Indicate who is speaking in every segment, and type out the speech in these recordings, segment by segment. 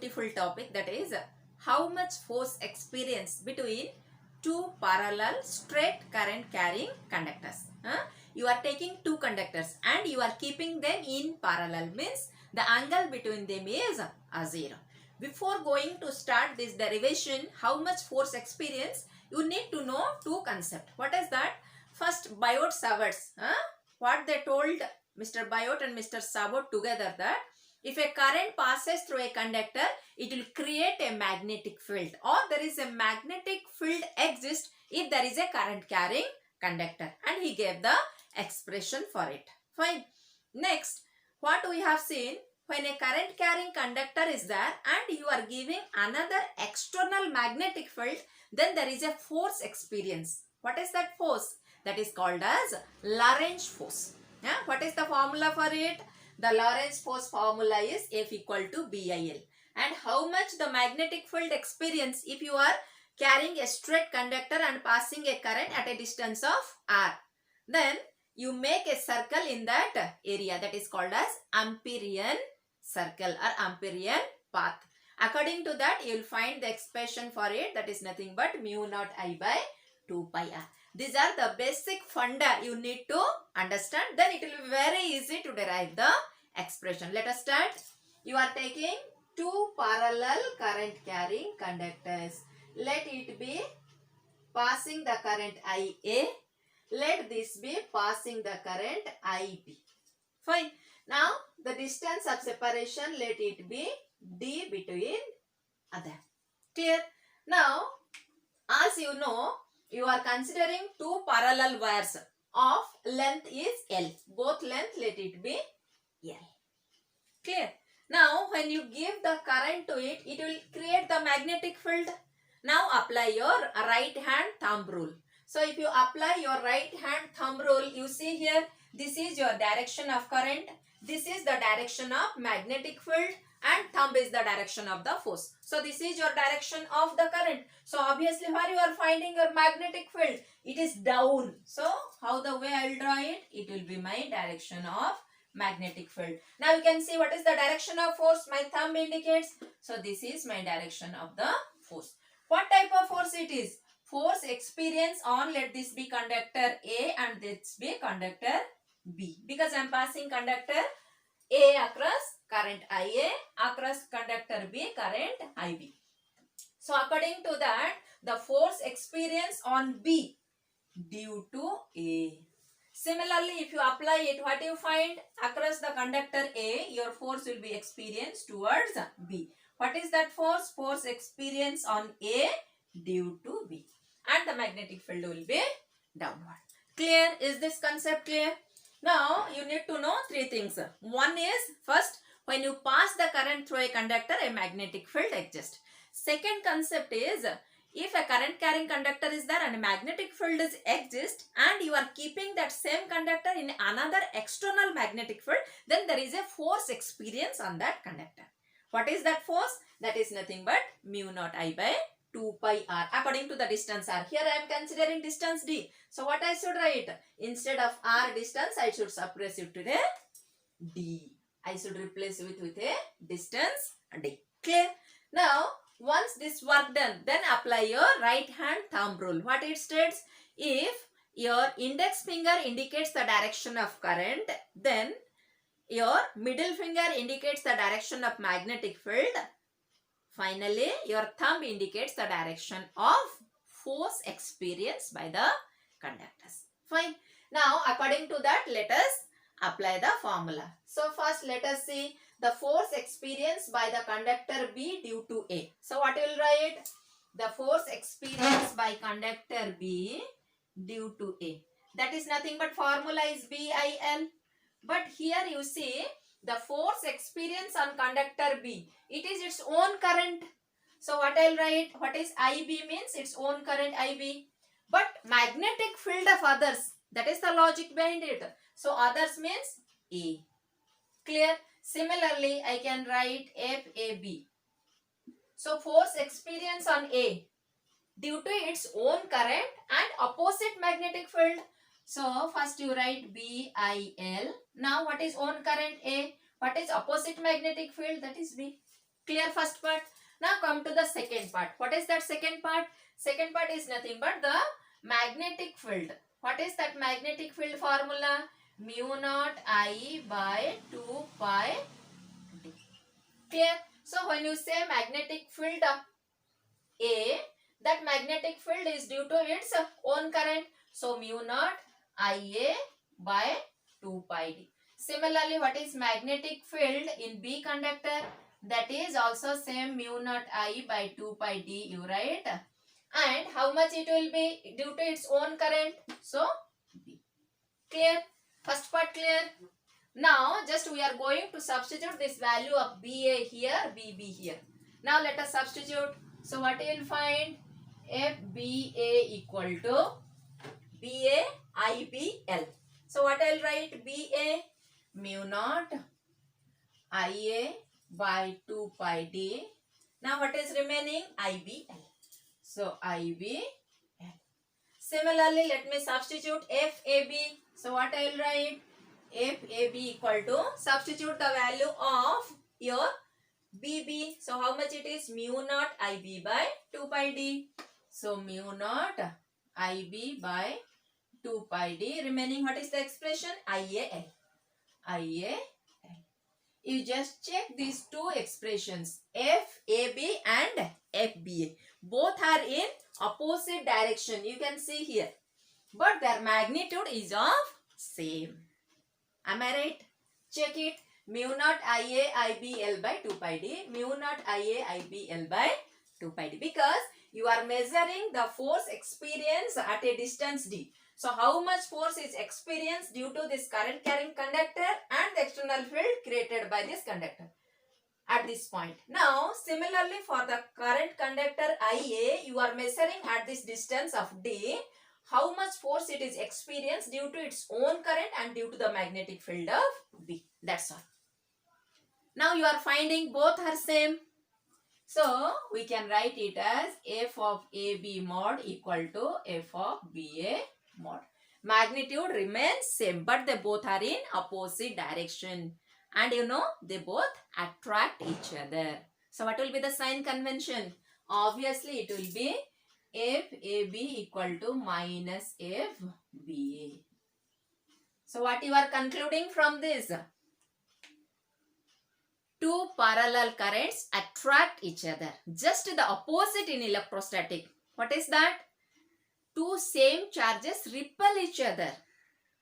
Speaker 1: beautiful topic, that is how much force experience between two parallel straight current carrying conductors. You are taking two conductors and you are keeping them in parallel, means the angle between them is 0. Before going to start this derivation, how much force experience, you need to know two concepts. What is that? First, Biot-Savart's, what they told Mr. Biot and Mr. Sabot together, that if a current passes through a conductor, it will create a magnetic field, or there is a magnetic field exists if there is a current carrying conductor, and he gave the expression for it. Fine. Next, what we have seen, when a current carrying conductor is there and you are giving another external magnetic field, then there is a force experience. What is that force? That is called as Lorentz force. What is the formula for it? The Lorentz force formula is F equal to BIL. And how much the magnetic field experience if you are carrying a straight conductor and passing a current at a distance of R. Then you make a circle in that area, that is called as Amperian circle or Amperian path. According to that, you will find the expression for it, that is nothing but mu naught I by 2 pi R. These are the basic funda you need to understand. Then it will be very easy to derive the expression. Let us start. You are taking two parallel current carrying conductors. Let it be passing the current IA. Let this be passing the current IB. Fine. Now the distance of separation, let it be D between other. Clear? Now, as you know, you are considering two parallel wires of length is L. Both length, let it be L. Clear? Now, when you give the current to it, it will create the magnetic field. Now, apply your right hand thumb rule. So, if you apply your right hand thumb rule, you see here, this is your direction of current. This is the direction of magnetic field, and thumb is the direction of the force. So this is your direction of the current. So obviously where you are finding your magnetic field, it is down. So how the way I will draw it? It will be my direction of magnetic field. Now you can see what is the direction of force my thumb indicates. So this is my direction of the force. What type of force it is? Force experience on, let this be conductor A and this be conductor B. Because I am passing conductor A across current IA, across conductor B current IB. So according to that, the force experience on B due to A. Similarly, if you apply it, what you find? Across the conductor A, your force will be experienced towards B. What is that force? Force experience on A due to B. And the magnetic field will be downward. Clear? Is this concept clear? Now, you need to know three things. One is, first, when you pass the current through a conductor, a magnetic field exists. Second concept is, if a current carrying conductor is there and a magnetic field exists, and you are keeping that same conductor in another external magnetic field, then there is a force experience on that conductor. What is that force? That is nothing but mu naught I by 2 pi R according to the distance R. Here I am considering distance D. So what I should write? Instead of R distance, I should suppress it to the D. I should replace it with a distance D. Clear? Now, once this work done, then apply your right hand thumb rule. What it states? If your index finger indicates the direction of current, then your middle finger indicates the direction of magnetic field. Finally, your thumb indicates the direction of force experienced by the conductors. Fine. Now, according to that, let us apply the formula. So, first let us see the force experienced by the conductor B due to A. So, what will write? The force experienced by conductor B due to A. That is nothing but formula is BIL. But here you see the force experience on conductor B. It is its own current. So what I will write? What is IB means? Its own current IB. But magnetic field of others. That is the logic behind it. So others means A. Clear? Similarly, I can write FAB. So force experience on A due to its own current and opposite magnetic field. So first you write BIL. Now what is own current A? What is opposite magnetic field? That is B. Clear first part? Now come to the second part. What is that second part? Second part is nothing but the magnetic field. What is that magnetic field formula? Mu naught I by 2 pi d. Clear? So when you say magnetic field A, that magnetic field is due to its own current. So mu naught Ia by 2 pi d. Similarly, what is magnetic field in B conductor? That is also same mu naught I by 2 pi d, you write. And how much it will be due to its own current? So B. Clear? First part clear? Now just we are going to substitute this value of BA here, BB here. Now let us substitute. So what you will find? FBA equal to BA IBL. So what I will write? BA mu naught Ia by 2 pi d. Now what is remaining? IBL. So IBL. Similarly, let me substitute FAB. So what I will write? FAB equal to, substitute the value of your BB. So how much it is? Mu naught IB by 2 pi d. So mu naught IB by 2 pi d. Remaining what is the expression? IAL. IAL. You just check these two expressions, FAB and FBA. Both are in opposite direction. You can see here. But their magnitude is of same. Am I right? Check it. Mu naught Ia IBL by 2 pi d. Mu naught Ia IBL by 2 pi d. Because you are measuring the force experience at a distance d. So how much force is experienced due to this current carrying conductor and the external field created by this conductor at this point. Now similarly for the current conductor Ia, you are measuring at this distance of d how much force it is experienced due to its own current and due to the magnetic field of B. That's all. Now you are finding both are same. So we can write it as F of AB mod equal to F of BA mod. Magnitude remains same, but they both are in opposite direction. And you know, they both attract each other. So what will be the sign convention? Obviously it will be FAB equal to minus FBA. So what you are concluding from this? Two parallel currents attract each other. Just the opposite in electrostatic. What is that? Two same charges repel each other.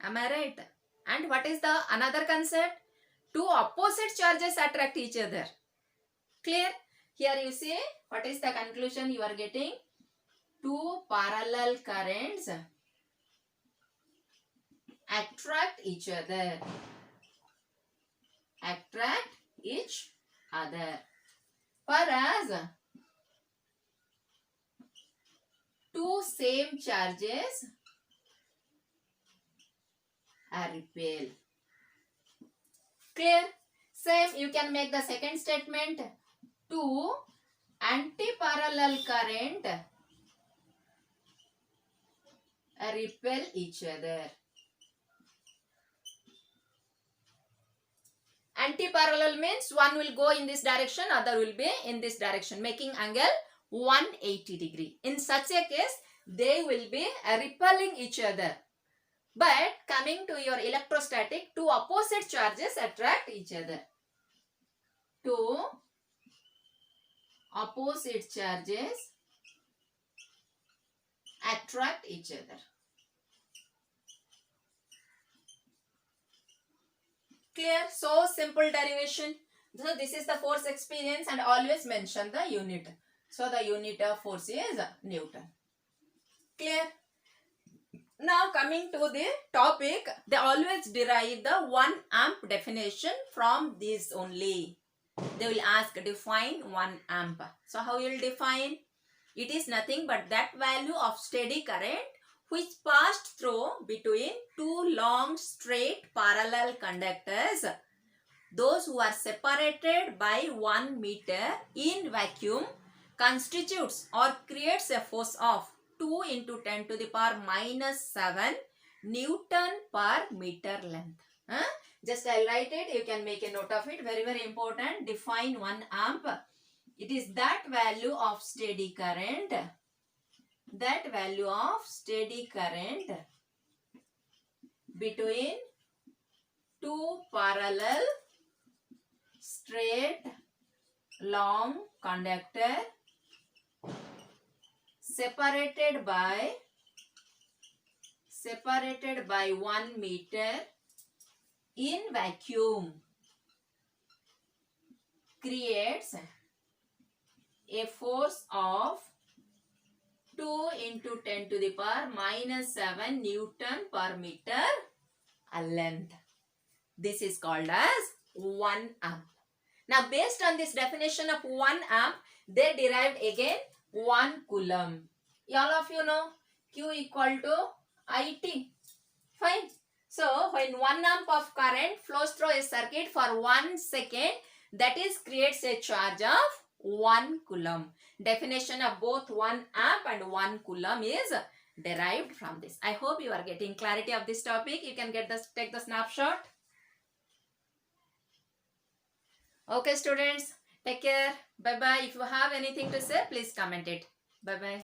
Speaker 1: Am I right? And what is the another concept? Two opposite charges attract each other. Clear? Here you see what is the conclusion you are getting? Two parallel currents attract each other. Attract each other. Whereas two same charges are repel. Clear? Same, you can make the second statement. Two anti-parallel current repel each other. Anti-parallel means one will go in this direction, other will be in this direction, making angle 180 degree. In such a case, they will be repelling each other. But coming to your electrostatic, two opposite charges attract each other. Two opposite charges attract each other. Clear? So simple derivation. So this is the force experience and always mention the unit. So the unit of force is Newton. Clear? Now coming to the topic, they always derive the 1 amp definition from this only. They will ask define 1 amp. So how you will define? It is nothing but that value of steady current which passed through between two long straight parallel conductors, those who are separated by 1 meter in vacuum, constitutes or creates a force of 2 into 10 to the power minus 7 Newton per meter length. Just I'll write it. You can make a note of it. Very, very important. Define 1 amp. It is that value of steady current. That value of steady current between two parallel straight long conductor separated by 1 meter in vacuum creates a force of 2 into 10 to the power minus 7 Newton per meter a length. This is called as 1 amp. Now based on this definition of 1 amp, they derived again 1 coulomb. All of you know Q equal to IT. Fine. So when 1 amp of current flows through a circuit for 1 second, that is creates a charge of 1 coulomb. Definition of both 1 amp and 1 coulomb is derived from this. I hope you are getting clarity of this topic. You can take the snapshot. Okay students, take care. Bye bye. If you have anything to say, please comment it. Bye bye.